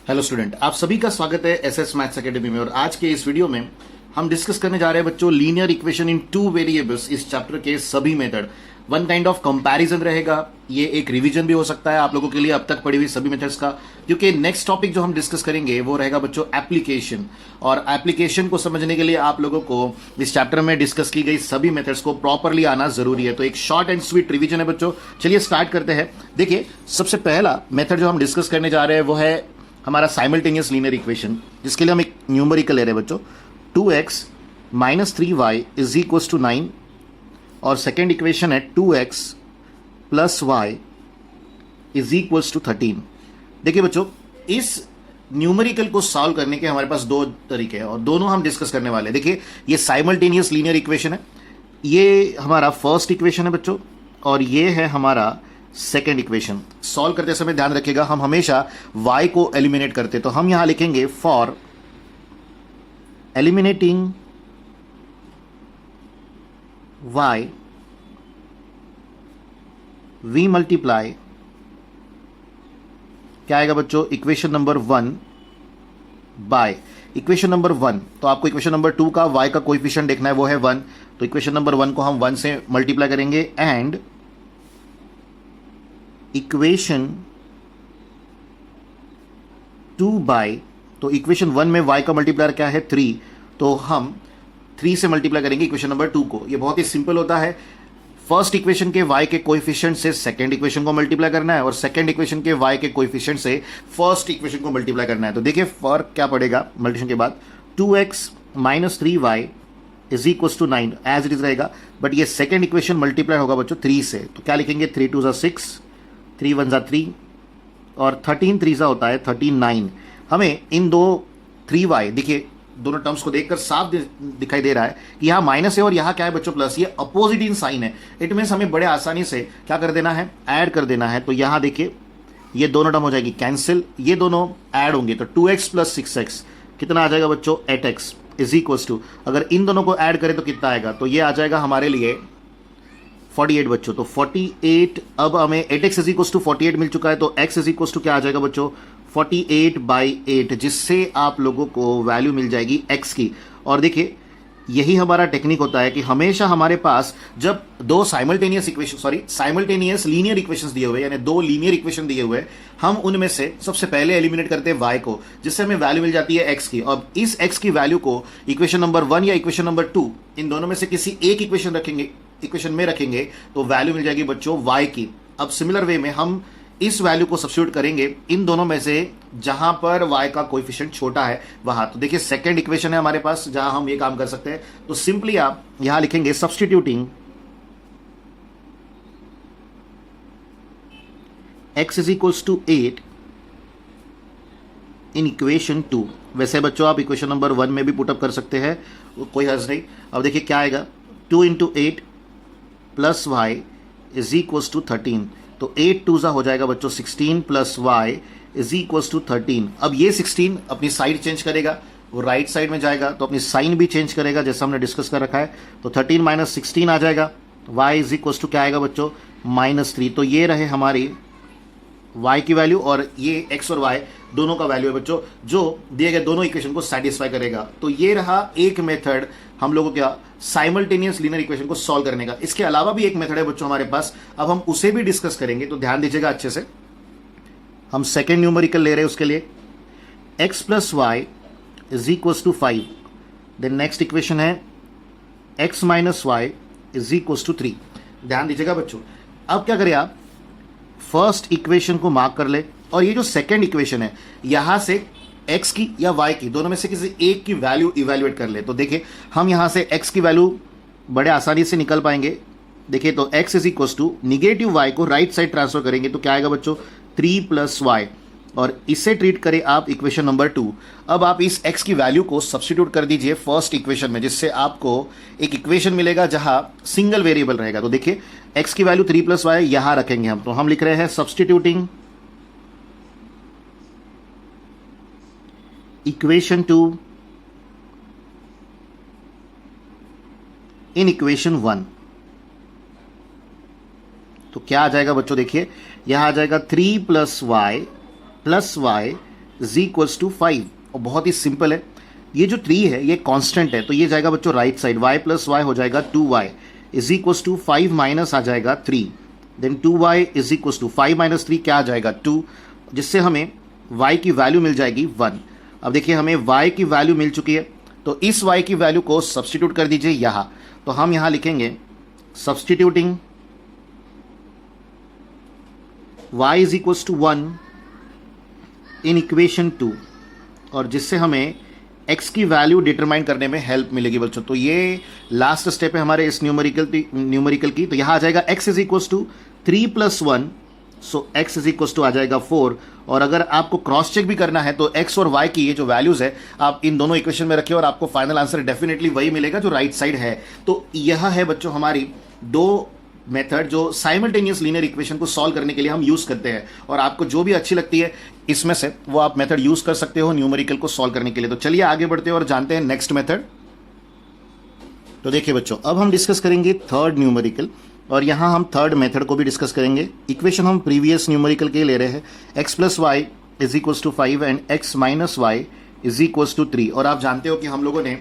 Hello student, आप सभी का स्वागत है एसएस मैथ्स एकेडमी में। और आज के इस वीडियो में हम डिस्कस करने जा रहे हैं बच्चों linear equation in two variables, इस चैप्टर के सभी method. One kind of comparison रहेगा, ये एक रिवीजन भी हो सकता है आप लोगों के लिए अब तक पढ़ी हुई सभी मेथड्स का, क्योंकि नेक्स्ट टॉपिक जो हम डिस्कस करेंगे वो रहेगा बच्चों एप्लीकेशन। और एप्लीकेशन को समझने के लिए आप लोगों को इस चैप्टर में डिस्कस की गई सभी मेथड्स को प्रॉपरली आना जरूरी है। तो एक शॉर्ट एंड स्वीट रिवीजन है बच्चों। चलिए स्टार्ट करते हैं। देखिए, सबसे पहला मेथड जो हम डिस्कस करने जा रहे हैं वो है हमारा साइमल्टेनियस लीनियर इक्वेशन, जिसके लिए हम एक न्यूमेरिकल ले रहे हैं बच्चों। 2x minus 3y is equal to 9 और सेकेंड इक्वेशन है 2x plus y is equal to 13। देखिए बच्चों, इस न्यूमेरिकल को सॉल्व करने के हमारे पास दो तरीके हैं और दोनों हम डिस्कस करने वाले हैं। देखिए, ये साइमल्टेनियस लीनियर इक्वेशन है, ये हमारा फर्स्ट इक्वेशन है बच्चों और ये है हमारा सेकेंड इक्वेशन। सॉल्व करते समय ध्यान रखिएगा, हम हमेशा y को एलिमिनेट करते, तो हम यहां लिखेंगे for eliminating y we multiply, क्या आएगा बच्चों, equation number 1 by equation number 1। तो आपको इक्वेशन नंबर 2 का y का कोएफिशिएंट देखना है, वो है 1। तो इक्वेशन नंबर 1 को हम 1 से मल्टीप्लाई करेंगे एंड इक्वेशन 2 बाय, तो इक्वेशन 1 में y का मल्टीप्लायर क्या है 3, तो हम 3 से मल्टीप्लाई करेंगे इक्वेशन नंबर 2 को। ये बहुत ही सिंपल होता है। फर्स्ट इक्वेशन के y के कोएफिशिएंट से सेकंड इक्वेशन को मल्टीप्लाई करना है और सेकंड इक्वेशन के y के कोएफिशिएंट से फर्स्ट इक्वेशन को मल्टीप्लाई करना है। तो देखिए फर्क क्या पड़ेगा मल्टीप्लिकेशन के बाद, 2x minus 3y is equal to 9 as it is रहेगा, बट ये सेकंड इक्वेशन मल्टीप्लाई होगा बच्चों 3 से। तो क्या लिखेंगे, 3 2 6, 3 1 3 और 13 3 होता है 39। हमें इन दो 3y, देखिए दोनों टर्म्स को देखकर साफ दिखाई दे रहा है कि यहाँ माइनस है और यहाँ क्या है बच्चों प्लस, ये अपोजिट इन साइन है। इट मीन्स हमें बड़े आसानी से क्या कर देना है, ऐड कर देना है। तो यहाँ देखिए ये दोनों टर्म हो जाएगी कैंसिल, ये दोनों ऐड होंगे, तो 2x प्लस 6x कितना आ जाएगा बच्चों, 8x इज इक्वल टू, अगर इन दोनों को ऐड करें तो कितना आएगा, तो ये आ जाएगा हमारे लिए 48 बच्चों। तो 48, अब हमें 8x इज इक्वल टू 48 मिल चुका है, तो x इज इक्वल टू क्या आ जाएगा बच्चों, 48/8, जिससे आप लोगों को वैल्यू मिल जाएगी x की। और देखिए यही हमारा टेक्निक होता है कि हमेशा हमारे पास जब दो साइमल्टेनियस लीनियर इक्वेशंस दिए हुए, यानी दो लीनियर इक्वेशन दिए हुए, हम उनमें से सबसे पहले एलिमिनेट करते हैं y को, जिससे हमें वैल्यू मिल जाती है x की। अब इस x की वैल्यू को इक्वेशन नंबर 1 या इक्वेशन नंबर 2, इन दोनों में से किसी एक इक्वेशन में रखेंगे तो वैल्यू मिल जाएगी बच्चों y की। अब सिमिलर वे में हम इस वैल्यू को सब्स्टिट्यूट करेंगे इन दोनों में से जहां पर y का कोएफिशिएंट छोटा है वहां। तो देखिए सेकंड इक्वेशन है हमारे पास जहां हम ये काम कर सकते हैं, तो सिंपली आप यहां लिखेंगे substituting x is equals to 8 in equation 2। वैसे बच्चों आप इक्वेशन नंबर 1 में भी पुटअप कर सकते हैं, कोई हर्ज नहीं। अब देखिए क्या आएगा, 2 into 8 plus y is equals to 13, तो 8 2 हो जाएगा बच्चों 16 plus y is equals to 13। अब ये 16 अपनी साइड चेंज करेगा, वो राइट साइड में जाएगा तो अपनी साइन भी चेंज करेगा जैसा हमने डिस्कस कर रखा है। तो 13 माइनस 16 आ जाएगा, y इज इक्वल्स टू क्या आएगा बच्चों, -3। तो ये रहे हमारी y की वैल्यू और ये x और y दोनों का वैल्यू है बच्चों, जो दिए गए दोनों इक्वेशन को सेटिस्फाई करेगा। तो ये रहा एक मेथड हम लोगों का साइमल्टेनियस लीनियर इक्वेशन को सॉल्व करने का। इसके अलावा भी एक मेथड है बच्चों हमारे पास, अब हम उसे भी डिस्कस करेंगे, तो ध्यान दीजिएगा अच्छे से। हम सेकेंड न्यूमेरिकल ले रहे हैं उसके लिए, x plus y is equal to 5। Then next equation है x minus y is equal to 3। ध्यान दीजिएगा बच्चों। अब क्या करें आप, फर्स्ट इक्वेशन को मार्क कर ले और ये जो सेकेंड इक्वेशन है यहां से x की या y की दोनों में से किसी एक की वैल्यू इवेल्युएट कर ले। तो देखिए हम यहां से x की वैल्यू बड़े आसानी से निकल पाएंगे। देखिए तो x is equal to negative y को राइट साइड ट्रांसफर करेंगे तो क्या आएगा बच्चों, 3 प्लस वाई, और इससे ट्रीट करें आप इक्वेशन नंबर 2। अब आप इस x की वैल्यू को सब्स्टिट्यूट कर dीजिए फर्स्ट इक्वेशन में, जिससे आपको एक इक्वेशन मिलेगा जहां सिंगल वेरिएबल रहेगा। तो देखिए x की वैल्यू 3 प्लस वाई यहां रखेंगे हम, तो हम लिख रहे हैं सब्स्टिट्यूटिंग इक्वेशन 2 इन इक्वेशन 1। तो क्या आ जाएगा बच्चों, देखिए यहां आ जाएगा 3 plus y is equals to 5। और बहुत ही सिंपल है, ये जो 3 है ये कांस्टेंट है, तो ये जाएगा बच्चों right side, y plus y हो जाएगा 2y is equals to 5 minus आ जाएगा 3, then 2y is equals to 5 minus 3 क्या आ जाएगा 2, जिससे हमें y की वैल्यू मिल जाएगी 1। अब देखिए हमें y की वैल्यू मिल चुकी है, तो इस y की वैल्यू को सब्सटीट्यूट कर दीजिए यहाँ। तो हम यहाँ लिखेंगे substituting y is equals to 1 in equation 2, और जिससे हमें x की वैल्यू डिटरमाइन करने में हेल्प मिलेगी बच्चों। तो ये लास्ट स्टेप है हमारे इस न्यूमेरिकल की। तो यहाँ आ जाएगा x is equals to 3 plus 1, so x is equals to आ जाएगा 4। और अगर आपको क्रॉस चेक भी करना है तो x और y की ये जो वैल्यूज है आप इन दोनों इक्वेशन में रखिए और आपको फाइनल आंसर डेफिनेटली वही मिलेगा जो राइट साइड है। तो यह है बच्चों हमारी दो मेथड जो साइमल्टेनियस लीनियर इक्वेशन को सॉल्व करने के लिए हम यूज करते हैं, और आपको जो भी अच्छी लगती है इसमें से वो आप मेथड यूज कर सकते हो न्यूमेरिकल को सॉल्व करने के लिए। तो चलिए आगे बढ़ते हैं और जानते हैं नेक्स्ट मेथड। तो देखिए बच्चों, अब हम डिस्कस करेंगे थर्ड न्यूमेरिकल, और यहां हम थर्ड मेथड को भी डिस्कस करेंगे। इक्वेशन हम प्रीवियस न्यूमेरिकल के ले रहे हैं, x plus y is equals to 5 and x minus y is equals to 3। और आप जानते हो कि हम लोगों ने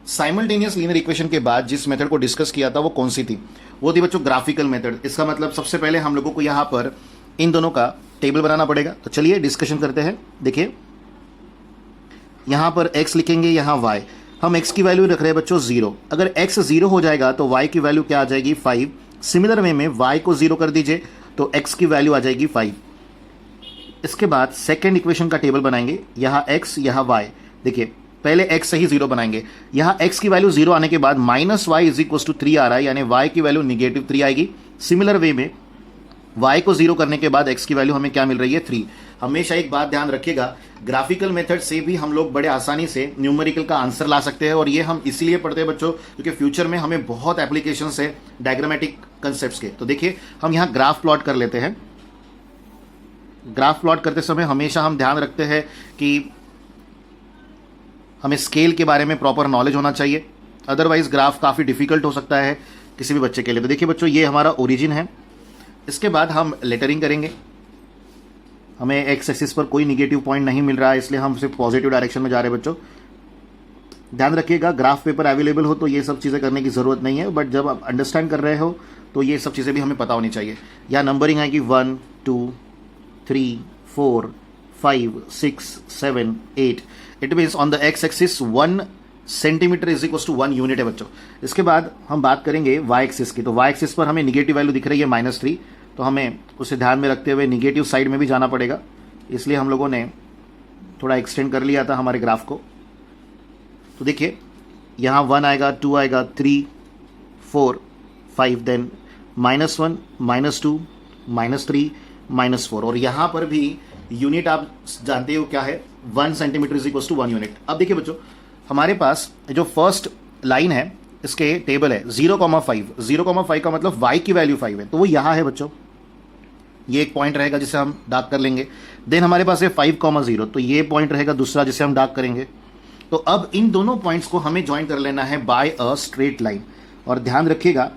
साइमल्टेनियस लीनियर इक्वेशन के बाद जिस मेथड को डिस्कस किया था वो कौन सी थी, वो थी बच्चों ग्राफिकल मेथड। इसका मतलब सबसे पहले हम लोगों को यहाँ पर इन दोनों का टेबल बनाना पड़ेगा। तो चलिए डिस्कशन करते हैं। देखिए यहाँ पर x लिखेंगे, यहाँ y, हम x की वैल्यू रख रहे हैं बच्चों 0। अगर x 0 हो जाएगा तो y की वैल्यू क्या आ जाएगी 5। सिमिलर वे में y को 0 कर दीजिए तो x की वैल्यू आ जाएगी 5। इसके बाद सेकेंड इक्वेशन का टेबल बनाएंगे, यहाँ x यहाँ y। देखिए पहले x से ही 0 बनाएंगे, यहाँ x की वैल्यू 0 आने के बाद minus y is equal to 3 आ रहा है, यानी y की वैल्यू निगेटिव 3 आएगी। सिमिलर वे में y को 0 करने के बाद x की वैल्यू हमें क्या मिल रही है 3। हमेशा एक बात ध्यान रखिएगा, ग्राफिकल मेथड से भी हम लोग बड़े आसानी से न्यूमेरिकल का आंसर ला सकते हैं, और ये हम इसीलिए पढ़ते हैं बच्चों क्योंकि फ्यूचर में हमें बहुत एप्लीकेशन है डायग्रामेटिक कंसेप्ट के। तो देखिए हम यहाँ ग्राफ प्लॉट कर लेते हैं। ग्राफ प्लॉट करते समय हमेशा हम ध्यान रखते हैं कि हमें स्केल के बारे में प्रॉपर नॉलेज होना चाहिए, अदरवाइज ग्राफ काफ़ी डिफिकल्ट हो सकता है किसी भी बच्चे के लिए। तो देखिए बच्चों, ये हमारा ओरिजिन है। इसके बाद हम लेटरिंग करेंगे। हमें एक्स एक्सिस पर कोई निगेटिव पॉइंट नहीं मिल रहा है, इसलिए हम सिर्फ पॉजिटिव डायरेक्शन में जा रहे हैं बच्चों। ध्यान रखिएगा, ग्राफ पेपर अवेलेबल हो तो ये सब चीज़ें करने की ज़रूरत नहीं है, बट जब आप अंडरस्टैंड कर रहे हो तो ये सब चीज़ें भी हमें पता होनी चाहिए। यहाँ नंबरिंग आएगी 1 2 3 4 5 6 7 8। It means on the X axis 1 centimetre is equal to 1 unit है बच्चों। इसके बाद हम बात करेंगे वाई एक्सिस की। तो वाई एक्सिस पर हमें निगेटिव वैल्यू दिख रही है -3, तो हमें उसे ध्यान में रखते हुए निगेटिव साइड में भी जाना पड़ेगा, इसलिए हम लोगों ने थोड़ा एक्सटेंड कर लिया था हमारे ग्राफ को। तो देखिए यहाँ 1 आएगा, 2 आएगा, 3 4 5, देन -1 -2 -3 -4, और यहाँ पर भी यूनिट आप जानते हो क्या है, 1 centimetre is equal to 1 unit. अब देखिए बच्चों, हमारे पास जो फर्स्ट लाइन है इसके टेबल है 0,5। 0,5 का मतलब y की वैल्यू 5 है, तो वो यहाँ है बच्चों। ये एक पॉइंट रहेगा जिसे हम डार्क कर लेंगे। देन हमारे पास है 5,0, तो ये पॉइंट रहेगा दूसरा जिसे हम डार्क करेंगे। तो अब इन दोनों पॉइंट्स को हमें ज्वाइन कर लेना है बाय अ स्ट्रेट लाइन। और ध्यान रखिएगा,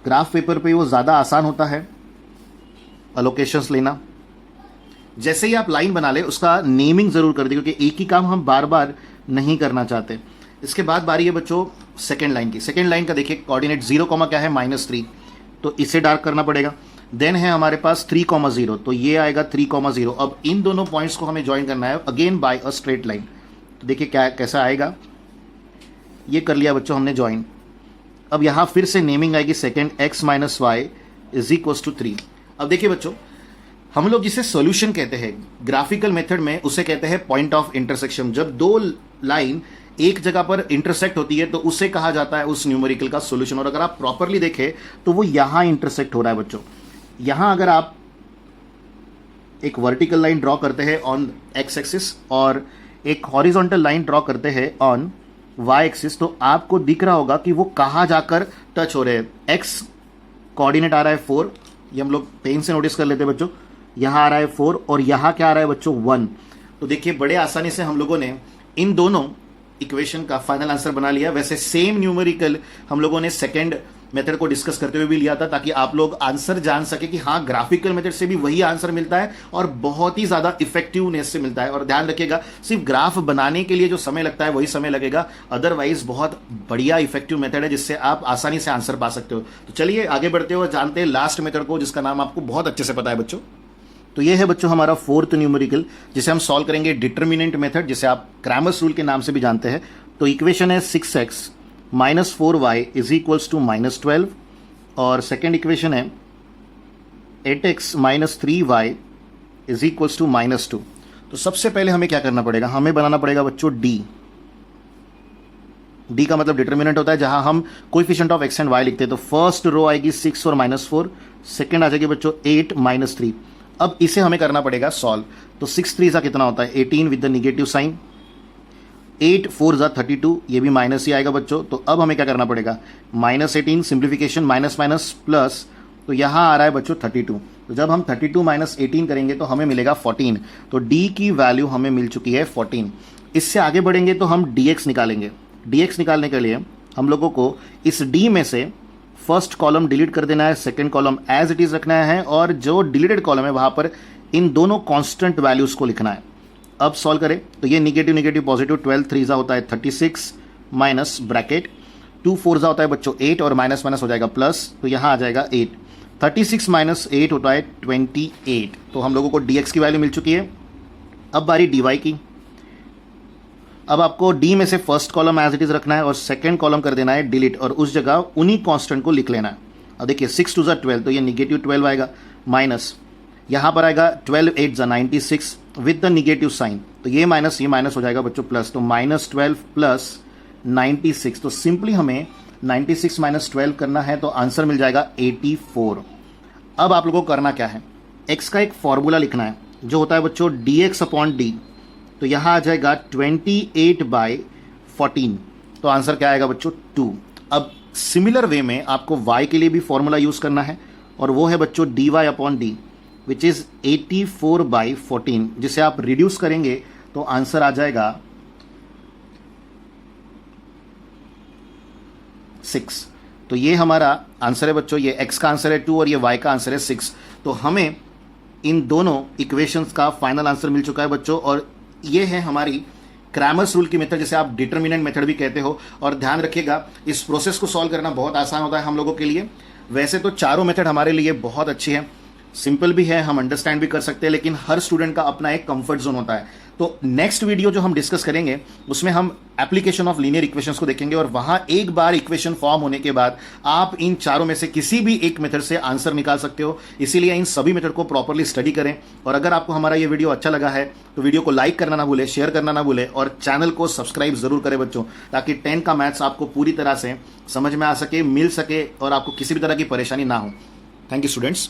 ग्राफ पेपर पे वो ज़्यादा आसान होता है अलोकेशंस लेना। जैसे ही आप लाइन बना ले उसका नेमिंग ज़रूर कर दे, क्योंकि एक ही काम हम बार बार नहीं करना चाहते। इसके बाद बारी है बच्चों सेकेंड लाइन की। सेकेंड लाइन का देखिए कोऑर्डिनेट 0, क्या है -3, तो इसे डार्क करना पड़ेगा। देन है हमारे पास 3,0, तो ये आएगा 3,0। अब इन दोनों पॉइंट्स को हमें ज्वाइन करना है again by a straight line. तो देखिए क्या कैसा आएगा, ये कर लिया बच्चों हमने ज्वाइन। अब यहाँ फिर से नेमिंग आएगी second, x minus y is equal to 3। अब देखिए बच्चों, हम लोग जिसे सॉल्यूशन कहते हैं ग्राफिकल मेथड में, उसे कहते हैं पॉइंट ऑफ इंटरसेक्शन। जब दो लाइन एक जगह पर इंटरसेक्ट होती है तो उसे कहा जाता है उस न्यूमेरिकल का सॉल्यूशन। और अगर आप प्रॉपरली देखें तो वो यहां इंटरसेक्ट हो रहा है बच्चों। यहां अगर आप एक वर्टिकल लाइन ड्रॉ करते हैं ऑन एक्स एक्सिस और एक हॉरिजॉन्टल लाइन ड्रॉ करते हैं ऑन वाई एक्सिस, तो आपको दिख रहा होगा कि वो कहां जाकर टच हो रहे हैं। एक्स कोऑर्डिनेट आ रहा है 4, ये हम लोग पेन से नोटिस कर लेते हैं बच्चों। यहाँ आ रहा है 4 और यहाँ क्या आ रहा है बच्चों 1। तो देखिए बड़े आसानी से हम लोगों ने इन दोनों इक्वेशन का फाइनल आंसर बना लिया। वैसे सेम न्यूमेरिकल हम लोगों ने सेकेंड मेथड को डिस्कस करते हुए भी लिया था, ताकि आप लोग आंसर जान सके कि हाँ ग्राफिकल मेथड से भी वही आंसर मिलता है और बहुत ही ज़्यादा इफेक्टिवनेस से मिलता है। और ध्यान रखिएगा, सिर्फ ग्राफ बनाने के लिए जो समय लगता है वही समय लगेगा, अदरवाइज बहुत बढ़िया इफेक्टिव मेथड है जिससे आप आसानी से आंसर पा सकते हो। तो चलिए आगे बढ़ते हुए जानते हैं लास्ट मेथड को, जिसका नाम आपको बहुत अच्छे से पता है बच्चों। तो ये है बच्चों हमारा फोर्थ न्यूमेरिकल, जिसे हम सॉल्व करेंगे डिटर्मिनेंट मेथड, जिसे आप क्रैमर्स रूल के नाम से भी जानते हैं। तो इक्वेशन है 6x minus 4y is equals to -12, और सेकेंड इक्वेशन है 8x minus 3y is equals to -2। तो सबसे पहले हमें क्या करना पड़ेगा, हमें बनाना पड़ेगा बच्चों डी का मतलब डिटर्मिनेंट होता है जहां हम coefficient of x and y लिखते हैं। तो फर्स्ट रो आएगी 6 और -4, सेकेंड आ जाएगी बच्चों 8 -3। अब इसे हमें करना पड़ेगा सॉल्व। तो 6 3 कितना होता है 18 विद द निगेटिव साइन, 8 4 32, ये भी माइनस ही आएगा बच्चों। तो अब हमें क्या करना पड़ेगा, -18 सिंप्लीफिकेशन माइनस माइनस प्लस, तो यहां आ रहा है बच्चों 32। तो जब हम 32 माइनस 18 करेंगे तो हमें मिलेगा 14। तो d की वैल्यू हमें मिल चुकी है 14। इससे आगे बढ़ेंगे तो हम dx निकालेंगे। dx निकालने के लिए हम लोगों को इस d में से फर्स्ट कॉलम डिलीट कर देना है, second column as it is रखना है, और जो डिलीटेड कॉलम है वहां पर इन दोनों कांस्टेंट वैल्यूज को लिखना है। अब सॉल्व करें तो ये निगेटिव निगेटिव पॉजिटिव, 12 3 होता है 36 माइनस ब्रैकेट 2 4 होता है बच्चों 8, और माइनस माइनस हो जाएगा प्लस, तो यहां आ जाएगा 8। 36 माइनस 8 होता है 28। तो हम लोगों को dx की वैल्यू मिल चुकी है। अब बारी dy की। अब आपको d में से first column as it is रखना है और सेकेंड कॉलम कर देना है डिलीट, और उस जगह उन्हीं कांस्टेंट को लिख लेना है। अब देखिए 6 2 12, तो ये निगेटिव 12 आएगा, माइनस यहां पर आएगा 12 8 96 विद द निगेटिव साइन, तो ये माइनस हो जाएगा बच्चों प्लस, तो -12 प्लस 96। तो सिंपली हमें 96 माइनस 12 करना है, तो आंसर मिल जाएगा 84। अब आप लोगों को करना क्या है, x का एक फॉर्मूला लिखना है जो होता है बच्चों dx अपॉन d। तो यहां आ जाएगा 28/14, तो आंसर क्या आएगा बच्चों 2। अब सिमिलर वे में आपको y के लिए भी फॉर्मूला यूज करना है, और वो है बच्चों dy upon d which is 84/14, जिसे आप रिड्यूस करेंगे तो आंसर आ जाएगा 6। तो ये हमारा आंसर है बच्चों, ये x का आंसर है 2 और ये y का आंसर है 6। तो हमें इन दोनों इक्वेशंस का फाइनल आंसर मिल चुका है बच्चों, और ये है हमारी क्रैमर्स रूल की मेथड, जिसे आप डिटर्मिनेंट मेथड भी कहते हो। और ध्यान रखिएगा, इस प्रोसेस को सॉल्व करना बहुत आसान होता है हम लोगों के लिए। वैसे तो चारों मेथड हमारे लिए बहुत अच्छी है, सिंपल भी है, हम अंडरस्टैंड भी कर सकते हैं, लेकिन हर स्टूडेंट का अपना एक कंफर्ट जोन होता है। तो नेक्स्ट वीडियो जो हम डिस्कस करेंगे उसमें हम एप्लीकेशन ऑफ लीनियर इक्वेशंस को देखेंगे, और वहां एक बार इक्वेशन फॉर्म होने के बाद आप इन चारों में से किसी भी एक मेथड से आंसर निकाल सकते हो। इसीलिए इन सभी मेथड को प्रॉपर्ली स्टडी करें। और अगर आपको हमारा ये वीडियो अच्छा लगा है तो वीडियो को लाइक करना ना भूले, शेयर करना ना भूले, और चैनल को सब्सक्राइब जरूर करें बच्चों, ताकि 10 का मैथ्स आपको पूरी तरह से समझ में आ सके, मिल सके, और आपको किसी भी तरह की परेशानी ना हो। Thank you students.